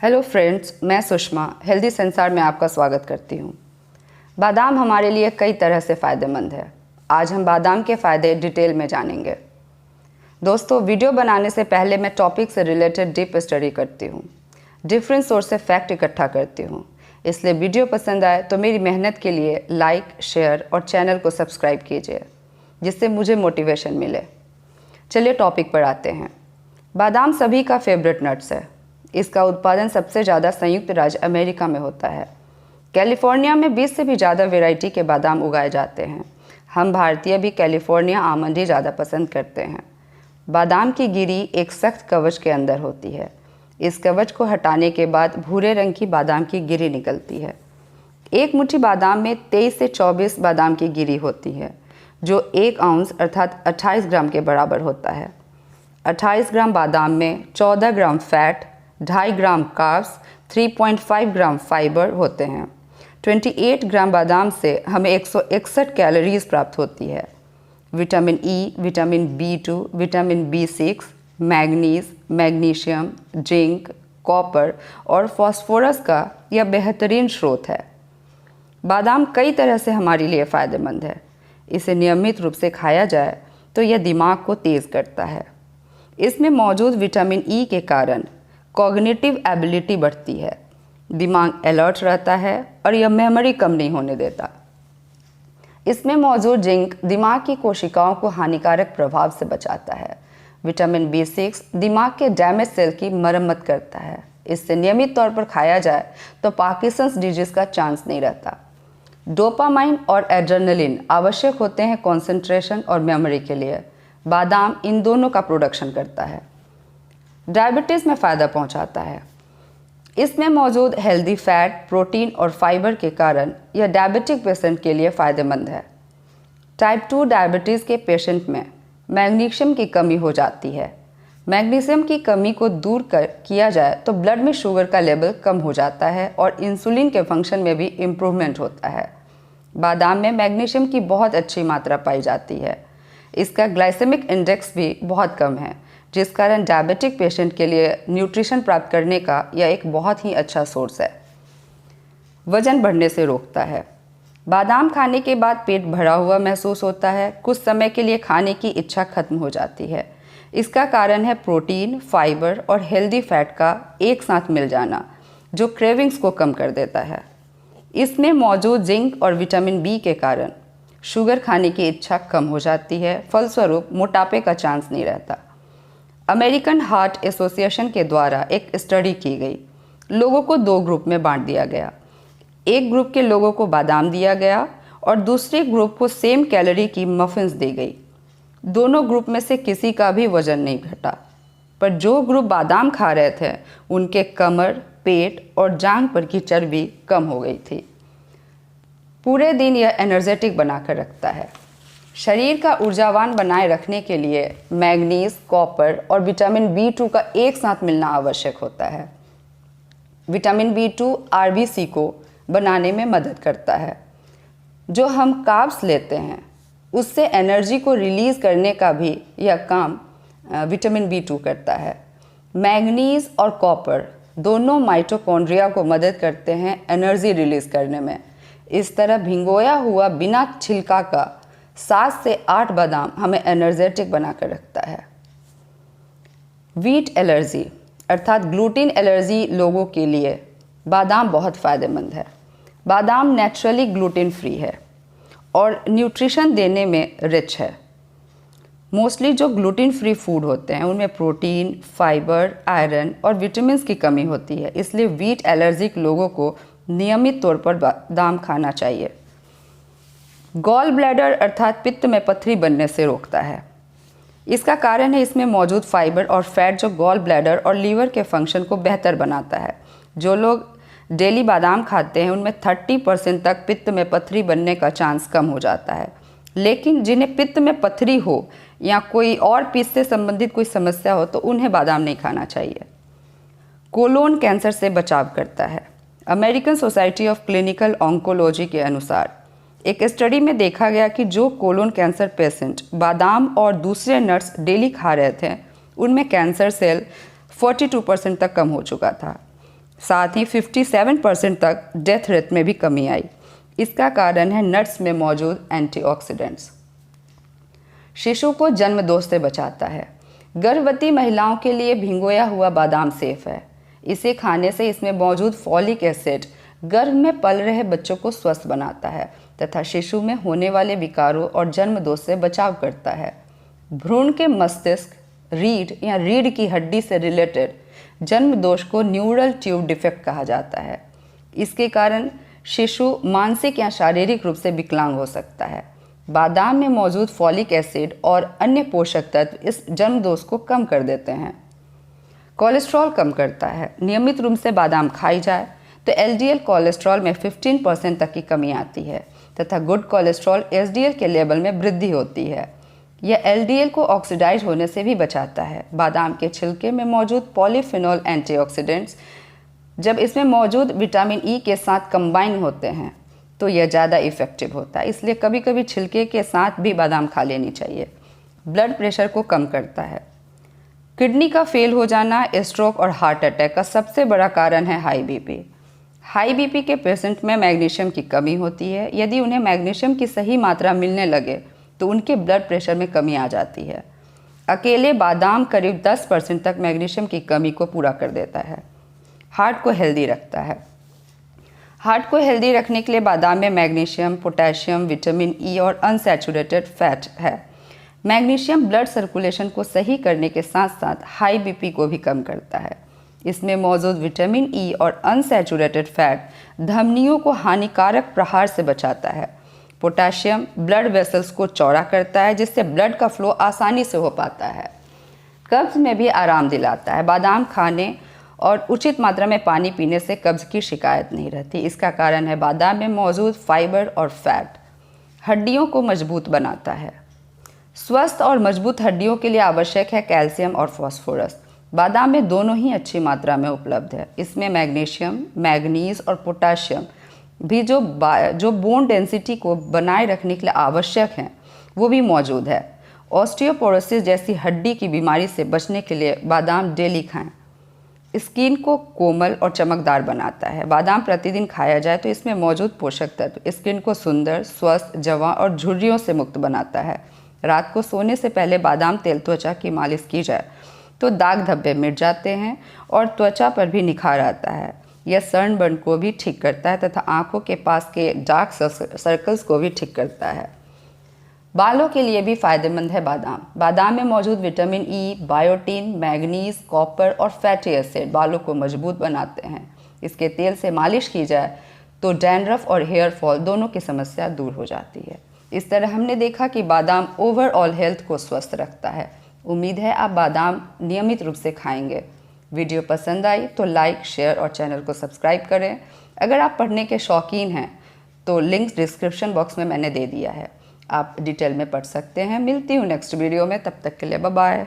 Hello friends, मैं Sushma healthy संसार में आपका स्वागत करती हूँ। बादाम हमारे लिए कई तरह से फ़ायदेमंद है। आज हम बादाम के फ़ायदे डिटेल में जानेंगे। दोस्तों, वीडियो बनाने से पहले मैं टॉपिक से रिलेटेड डीप स्टडी करती हूँ, डिफरेंट सोर्स से फैक्ट इकट्ठा करती हूँ। इसलिए वीडियो पसंद आए तो मेरी मेहनत के लिए लाइक, शेयर और चैनल को सब्सक्राइब कीजिए, जिससे मुझे मोटिवेशन मिले। चलिए टॉपिक पर आते हैं। बादाम सभी का फेवरेट नट्स है। इसका उत्पादन सबसे ज़्यादा संयुक्त राज्य अमेरिका में होता है। कैलिफोर्निया में 20 से भी ज़्यादा वैरायटी के बादाम उगाए जाते हैं। हम भारतीय भी कैलिफोर्निया आमंड ही ज़्यादा पसंद करते हैं। बादाम की गिरी एक सख्त कवच के अंदर होती है। इस कवच को हटाने के बाद भूरे रंग की बादाम की गिरी निकलती है। एक मुट्ठी बादाम में 23 से 24 बादाम की गिरी होती है, जो 1 आउंस अर्थात 28 ग्राम के बराबर होता है। 28 ग्राम बादाम में 14 ग्राम फैट, 2.5 ग्राम कार्ब्स, 3.5 ग्राम फाइबर होते हैं। 28 ग्राम बादाम से हमें 161 कैलोरीज प्राप्त होती है। Vitamin E, vitamin B2, vitamin B6, manganese, magnesium, zinc, copper और फास्फोरस का यह बेहतरीन स्रोत है। बादाम कई तरह से हमारे लिए फ़ायदेमंद है। इसे नियमित रूप से खाया जाए तो यह दिमाग को तेज़ करता है। इसमें मौजूद विटामिन ई के कारण कॉग्निटिव एबिलिटी बढ़ती है, दिमाग अलर्ट रहता है और यह मेमोरी कम नहीं होने देता। इसमें मौजूद जिंक दिमाग की कोशिकाओं को हानिकारक प्रभाव से बचाता है। विटामिन B6 दिमाग के डैमेज सेल की मरम्मत करता है। इससे नियमित तौर पर खाया जाए तो पार्किंसंस डिजीज का चांस नहीं रहता। डोपामाइन और एड्रेनलिन आवश्यक होते हैं कंसंट्रेशन और मेमोरी के लिए। बादाम इन दोनों का प्रोडक्शन करता है। डायबिटीज़ में फ़ायदा पहुंचाता है। इसमें मौजूद हेल्दी फैट, प्रोटीन और फाइबर के कारण यह डायबिटिक पेशेंट के लिए फ़ायदेमंद है। टाइप 2 डायबिटीज़ के पेशेंट में मैग्नीशियम की कमी हो जाती है। मैग्नीशियम की कमी को दूर किया जाए तो ब्लड में शुगर का लेवल कम हो जाता है और इंसुलिन के फंक्शन में भी इम्प्रूवमेंट होता है। बादाम में मैग्नीशियम की बहुत अच्छी मात्रा पाई जाती है। इसका ग्लाइसेमिक इंडेक्स भी बहुत कम है, जिस कारण डायबिटिक पेशेंट के लिए न्यूट्रिशन प्राप्त करने का यह एक बहुत ही अच्छा सोर्स है। वजन बढ़ने से रोकता है। बादाम खाने के बाद पेट भरा हुआ महसूस होता है। कुछ समय के लिए खाने की इच्छा खत्म हो जाती है। इसका कारण है प्रोटीन, फाइबर और हेल्दी फैट का एक साथ मिल जाना, जो क्रेविंग्स को कम कर देता है। इसमें मौजूद जिंक और विटामिन बी के कारण शुगर खाने की इच्छा कम हो जाती है। फलस्वरूप मोटापे का चांस नहीं रहता। अमेरिकन हार्ट एसोसिएशन के द्वारा एक स्टडी की गई। लोगों को 2 ग्रुप में बांट दिया गया। एक ग्रुप के लोगों को बादाम दिया गया और दूसरे ग्रुप को सेम कैलोरी की मफिन्स दी गई। दोनों ग्रुप में से किसी का भी वजन नहीं घटा, पर जो ग्रुप बादाम खा रहे थे उनके कमर, पेट और जांघ पर की चर्बी कम हो गई थी। पूरे दिन यह एनर्जेटिक बनाकर रखता है। शरीर का ऊर्जावान बनाए रखने के लिए मैग्नीज, कॉपर और विटामिन B2 का एक साथ मिलना आवश्यक होता है। विटामिन B2 RBC को बनाने में मदद करता है। जो हम कार्ब्स लेते हैं उससे एनर्जी को रिलीज़ करने का भी यह काम विटामिन B2 करता है। मैग्नीज और कॉपर दोनों माइटोकॉन्ड्रिया को मदद करते हैं एनर्जी रिलीज़ करने में। इस तरह भिगोया हुआ बिना छिलका का 7 से 8 बादाम हमें एनर्जेटिक बनाकर रखता है। व्हीट एलर्जी अर्थात ग्लूटेन एलर्जी लोगों के लिए बादाम बहुत फ़ायदेमंद है। बादाम नेचुरली ग्लूटेन फ्री है और न्यूट्रिशन देने में रिच है। मोस्टली जो ग्लूटेन फ्री फूड होते हैं उनमें प्रोटीन, फाइबर, आयरन और विटामिन की कमी होती है। इसलिए व्हीट एलर्जिक लोगों को नियमित तौर पर बादाम खाना चाहिए। गॉल ब्लैडर अर्थात पित्त में पथरी बनने से रोकता है। इसका कारण है इसमें मौजूद फाइबर और फैट, जो गॉल ब्लैडर और लीवर के फंक्शन को बेहतर बनाता है। जो लोग डेली बादाम खाते हैं उनमें 30% तक पित्त में पथरी बनने का चांस कम हो जाता है। लेकिन जिन्हें पित्त में पथरी हो या कोई और पित्त से संबंधित कोई समस्या हो तो उन्हें बादाम नहीं खाना चाहिए। कोलोन कैंसर से बचाव करता है। American society of clinical oncology के अनुसार एक स्टडी में देखा गया कि जो कोलोन कैंसर पेशेंट बादाम और दूसरे नट्स डेली खा रहे थे उनमें कैंसर सेल 42% तक कम हो चुका था। साथ ही 57% तक डेथ रेट में भी कमी आई। इसका कारण है नट्स में मौजूद एंटीऑक्सीडेंट्स। शिशु को जन्म दोष से बचाता है। गर्भवती महिलाओं के लिए भिगोया हुआ बादाम सेफ है। इसे खाने से इसमें मौजूद फॉलिक एसिड गर्भ में पल रहे बच्चों को स्वस्थ बनाता है तथा शिशु में होने वाले विकारों और जन्म दोष से बचाव करता है। भ्रूण के मस्तिष्क, रीढ़ या रीढ़ की हड्डी से रिलेटेड जन्म दोष को न्यूरल ट्यूब डिफेक्ट कहा जाता है। इसके कारण शिशु मानसिक या शारीरिक रूप से विकलांग हो सकता है। बादाम में मौजूद फॉलिक एसिड और अन्य पोषक तत्व इस जन्म दोष को कम कर देते हैं। कोलेस्ट्रॉल कम करता है। नियमित रूप से बादाम खाई जाए तो एलडीएल कोलेस्ट्रॉल में 15% तक की कमी आती है तथा गुड कोलेस्ट्रॉल एसडीएल के लेवल में वृद्धि होती है। यह एलडीएल को ऑक्सीडाइज होने से भी बचाता है। बादाम के छिलके में मौजूद पॉलीफिनोल एंटीऑक्सीडेंट्स जब इसमें मौजूद विटामिन ई के साथ कंबाइन होते हैं तो यह ज़्यादा इफ़ेक्टिव होता है। इसलिए कभी कभी छिलके के साथ भी बादाम खा लेनी चाहिए। ब्लड प्रेशर को कम करता है। किडनी का फेल हो जाना, स्ट्रोक और हार्ट अटैक का सबसे बड़ा कारण है हाई बीपी। हाई बीपी के पेशेंट में मैग्नीशियम की कमी होती है। यदि उन्हें मैग्नीशियम की सही मात्रा मिलने लगे तो उनके ब्लड प्रेशर में कमी आ जाती है। अकेले बादाम करीब 10% तक मैग्नीशियम की कमी को पूरा कर देता है। हार्ट को हेल्दी रखता है। हार्ट को हेल्दी रखने के लिए बादाम में मैग्नीशियम, पोटेशियम, विटामिन ई और अनसैचुरेटेड फैट है। मैग्नीशियम ब्लड सर्कुलेशन को सही करने के साथ साथ हाई बीपी को भी कम करता है। इसमें मौजूद विटामिन ई और अनसैचुरेटेड फैट धमनियों को हानिकारक प्रहार से बचाता है। पोटेशियम ब्लड वेसल्स को चौड़ा करता है जिससे ब्लड का फ्लो आसानी से हो पाता है। कब्ज में भी आराम दिलाता है। बादाम खाने और उचित मात्रा में पानी पीने से कब्ज की शिकायत नहीं रहती। इसका कारण है बादाम में मौजूद फाइबर और फैट। हड्डियों को मजबूत बनाता है। स्वस्थ और मजबूत हड्डियों के लिए आवश्यक है कैल्शियम और फास्फोरस। बादाम में दोनों ही अच्छी मात्रा में उपलब्ध है। इसमें मैग्नीशियम, मैग्नीज और पोटाशियम भी जो बोन डेंसिटी को बनाए रखने के लिए आवश्यक हैं वो भी मौजूद है। ऑस्टियोपोरोसिस जैसी हड्डी की बीमारी से बचने के लिए बादाम डेली खाएं। स्किन को कोमल और चमकदार बनाता है। बादाम प्रतिदिन खाया जाए तो इसमें मौजूद पोषक तत्व स्किन को सुंदर, स्वस्थ, जवां और झुर्रियों से मुक्त बनाता है। रात को सोने से पहले बादाम तेल त्वचा की मालिश की जाए तो दाग धब्बे मिट जाते हैं और त्वचा पर भी निखार आता है। यह सनबर्न को भी ठीक करता है तथा आंखों के पास के डार्क सर्कल्स को भी ठीक करता है। बालों के लिए भी फायदेमंद है बादाम। बादाम में मौजूद vitamin E, biotin, manganese, copper और फैटी एसिड बालों को मजबूत बनाते हैं। इसके तेल से मालिश की जाए तो डैंड्रफ और हेयर फॉल दोनों की समस्या दूर हो जाती है। इस तरह हमने देखा कि बादाम ओवरऑल हेल्थ को स्वस्थ रखता है। उम्मीद है आप बादाम नियमित रूप से खाएंगे। वीडियो पसंद आई तो लाइक, शेयर और चैनल को सब्सक्राइब करें। अगर आप पढ़ने के शौकीन हैं तो लिंक्स डिस्क्रिप्शन बॉक्स में मैंने दे दिया है, आप डिटेल में पढ़ सकते हैं। मिलती हूँ नेक्स्ट वीडियो में, तब तक के लिए बाय बाय।